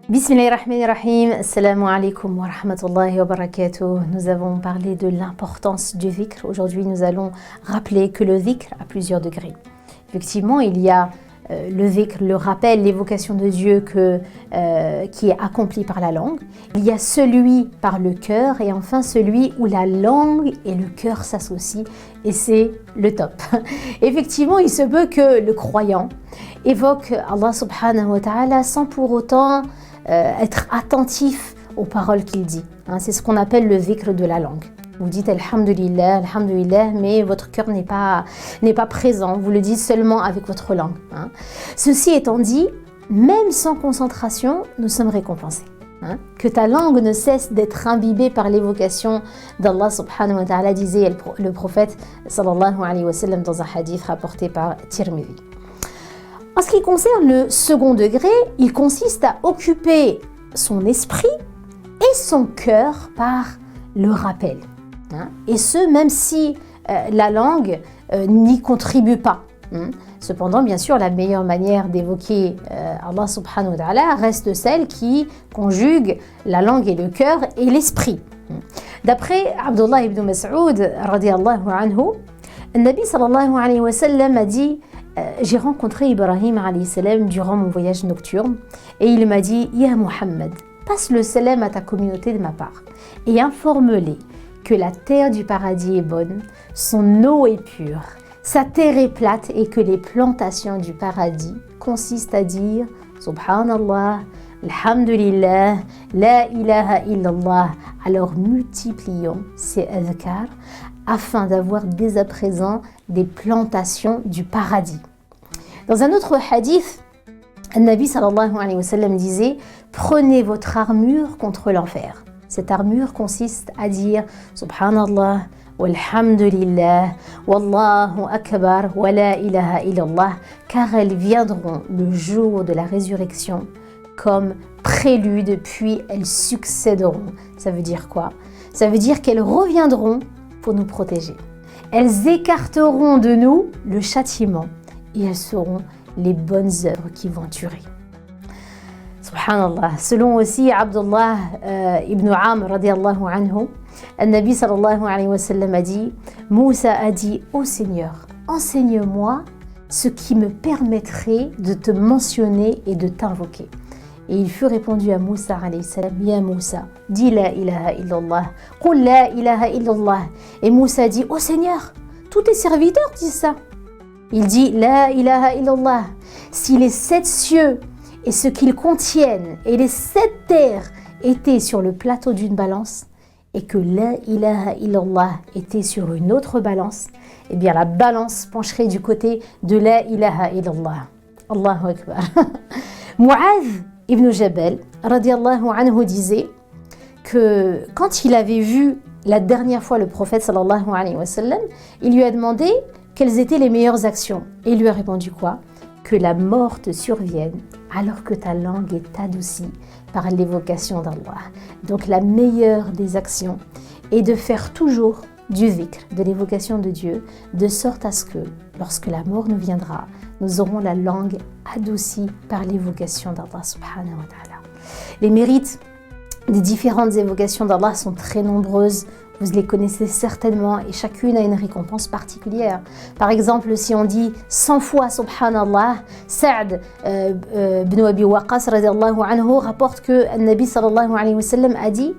Bismillahirrahmanirrahim. Assalamu alaikum wa rahmatullahi wa barakatuh. Nous avons parlé de l'importance du dhikr. Aujourd'hui, nous allons rappeler que le dhikr a plusieurs degrés. Effectivement, il y a le dhikr, le rappel, l'évocation de Dieu qui est accompli par la langue. Il y a celui par le cœur et enfin celui où la langue et le cœur s'associent et c'est le top. Effectivement, il se peut que le croyant évoque Allah subhanahu wa ta'ala sans pour autant être attentif aux paroles qu'il dit. C'est ce qu'on appelle le dhikr de la langue. Vous dites Alhamdulillah, Alhamdulillah, mais votre cœur n'est pas présent. Vous le dites seulement avec votre langue. Ceci étant dit, même sans concentration, nous sommes récompensés. Que ta langue ne cesse d'être imbibée par l'évocation d'Allah subhanahu wa ta'ala, disait le prophète sallallahu alayhi wa sallam dans un hadith rapporté par Tirmidhi. En ce qui concerne le second degré, il consiste à occuper son esprit et son cœur par le rappel. Et ce, même si la langue n'y contribue pas. Cependant, bien sûr, la meilleure manière d'évoquer Allah subhanahu wa ta'ala reste celle qui conjugue la langue et le cœur et l'esprit. D'après Abdullah ibn Mas'ud, radiyallahu anhu, le Nabi sallallahu alayhi wa sallam a dit j'ai rencontré Ibrahim alayhi salam durant mon voyage nocturne et il m'a dit Ya Muhammad, passe le salam à ta communauté de ma part et informe-les que la terre du paradis est bonne, son eau est pure, sa terre est plate et que les plantations du paradis consistent à dire Subhanallah, Alhamdulillah, La ilaha illallah. Alors multiplions ces adhkar afin d'avoir dès à présent des plantations du paradis. Dans un autre hadith, le Nabi sallallahu alayhi wa sallam disait prenez votre armure contre l'enfer. Cette armure consiste à dire Subhanallah, walhamdulillah, wallahu akbar, wa la ilaha illallah, car elles viendront le jour de la résurrection comme prélude, puis elles succéderont. Ça veut dire quoi? Ça veut dire qu'elles reviendront pour nous protéger. Elles écarteront de nous le châtiment et elles seront les bonnes œuvres qui vont durer. Subhanallah. Selon aussi Abdullah ibn Amr radiyallahu anhu, le Nabi sallallahu alayhi wa sallam a dit Moussa a dit ô Seigneur, enseigne-moi ce qui me permettrait de te mentionner et de t'invoquer. Et il fut répondu à Moussa alayhi salam Ya Moussa, dis la ilaha illallah, qul la ilaha illallah. Et Moussa dit ô Seigneur, tous tes serviteurs disent ça. Il dit la ilaha illallah. Si les 7 cieux et ce qu'ils contiennent et les 7 terres étaient sur le plateau d'une balance et que la ilaha illallah était sur une autre balance, eh bien la balance pencherait du côté de la ilaha illallah. Allahu akbar. Mu'adh ibn Jabal radiyallahu anhu disait que quand il avait vu la dernière fois le prophète sallallahu alayhi wa sallam, il lui a demandé quelles étaient les meilleures actions et il lui a répondu quoi? Que la mort te survienne alors que ta langue est adoucie par l'évocation d'Allah. Donc la meilleure des actions est de faire toujours du dhikr, de l'évocation de Dieu, de sorte à ce que, lorsque la mort nous viendra, nous aurons la langue adoucie par l'évocation d'Allah subhanahu wa ta'ala. Les mérites des différentes évocations d'Allah sont très nombreuses. Vous les connaissez certainement et chacune a une récompense particulière. Par exemple, si on dit 100 fois Subhanallah, Sa'd ibn Abi Waqqas radiyallahu anhu rapporte que le Nabi sallallahu alayhi wa sallam a dit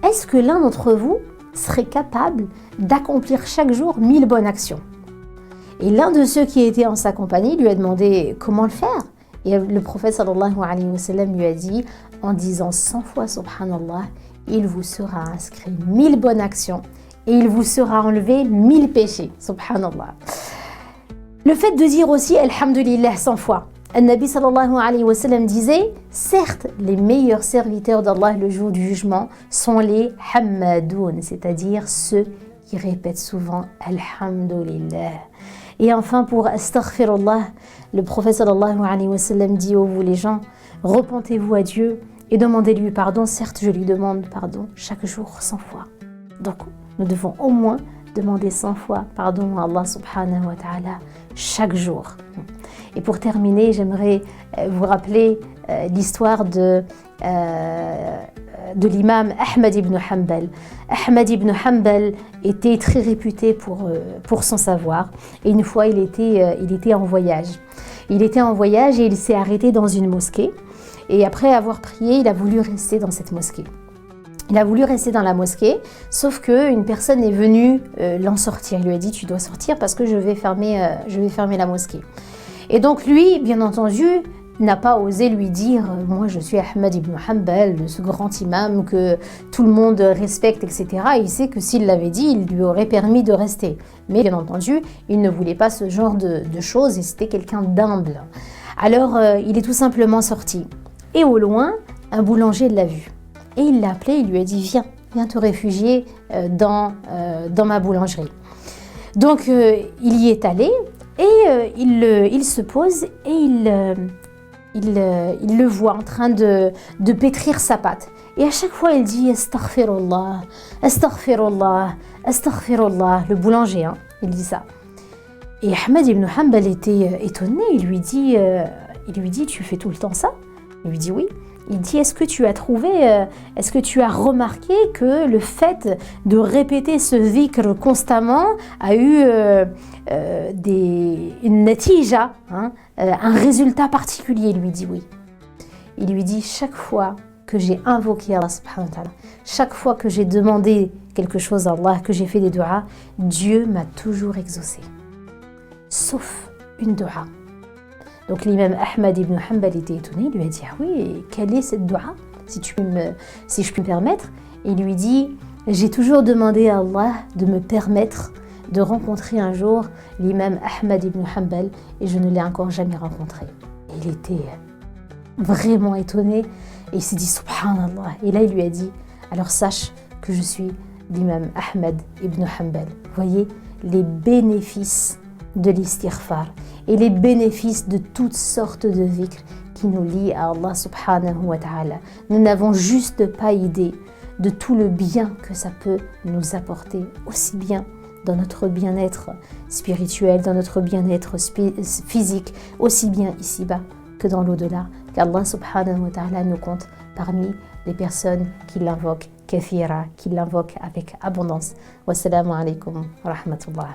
est-ce que l'un d'entre vous serait capable d'accomplir chaque jour 1000 bonnes actions? Et l'un de ceux qui étaient en sa compagnie lui a demandé comment le faire. Et le prophète sallallahu alayhi wa sallam lui a dit en disant 100 fois Subhanallah, il vous sera inscrit 1000 bonnes actions et il vous sera enlevé 1000 péchés. Subhanallah. Le fait de dire aussi Alhamdulillah 100 fois. Le Nabi sallallahu alayhi wa sallam disait certes, les meilleurs serviteurs d'Allah le jour du jugement sont les Hammadoun, c'est-à-dire ceux qui répètent souvent Alhamdulillah. Et enfin pour Astaghfirullah, le prophète sallallahu alayhi wa sallam dit ô vous les gens, repentez-vous à Dieu et demandez-lui pardon. Certes, je lui demande pardon chaque jour 100 fois. Donc, nous devons au moins demander 100 fois pardon à Allah subhanahu wa ta'ala chaque jour. Et pour terminer, j'aimerais vous rappeler l'histoire de de l'imam Ahmad ibn Hanbal. Ahmad ibn Hanbal était très réputé pour son savoir. Et une fois, il était en voyage. Il était en voyage et il s'est arrêté dans une mosquée. Et après avoir prié, il a voulu rester dans cette mosquée. Il a voulu rester dans la mosquée, sauf qu'une personne est venue l'en sortir. Il lui a dit « Tu dois sortir parce que je vais fermer la mosquée ». Et donc lui, bien entendu, n'a pas osé lui dire « Moi, je suis Ahmad ibn Hanbal, ce grand imam que tout le monde respecte, etc. » Il sait que s'il l'avait dit, il lui aurait permis de rester. Mais bien entendu, il ne voulait pas ce genre de choses et c'était quelqu'un d'humble. Alors, il est tout simplement sorti. Et au loin, un boulanger l'a vu. Et il l'a appelé, il lui a dit « Viens te réfugier dans ma boulangerie ». Donc, il y est allé et il se pose et il le voit en train de pétrir sa pâte. Et à chaque fois, il dit « Astaghfirullah, Astaghfirullah, Astaghfirullah ». Le boulanger, hein, il dit ça. Et Ahmad ibn Hanbal était étonné. Il lui dit « Tu fais tout le temps ça ?» Il lui dit « Oui ». Il dit « Est-ce que tu as remarqué que le fait de répéter ce dhikr constamment a eu une natija, hein, un résultat particulier ?» Il lui dit « Oui ». Il lui dit « Chaque fois que j'ai invoqué Allah subhanahu wa ta'ala, chaque fois que j'ai demandé quelque chose à Allah, que j'ai fait des du'as, Dieu m'a toujours exaucé. Sauf une du'a. » Donc l'imam Ahmad ibn Hanbal était étonné, il lui a dit « Ah oui, et quelle est cette dua, si je puis me permettre ?» Il lui dit « J'ai toujours demandé à Allah de me permettre de rencontrer un jour l'imam Ahmad ibn Hanbal et je ne l'ai encore jamais rencontré. » Il était vraiment étonné et il s'est dit « Subhanallah » et là il lui a dit « Alors sache que je suis l'imam Ahmad ibn Hanbal. » Vous voyez les bénéfices de l'istighfar et les bénéfices de toutes sortes de dhikr qui nous lient à Allah subhanahu wa ta'ala. Nous n'avons juste pas idée de tout le bien que ça peut nous apporter, aussi bien dans notre bien-être spirituel, dans notre bien-être physique, aussi bien ici-bas que dans l'au-delà, qu'Allah subhanahu wa ta'ala nous compte parmi les personnes qui l'invoquent kathira, qui l'invoquent avec abondance. Wassalamu alaikum wa rahmatullah.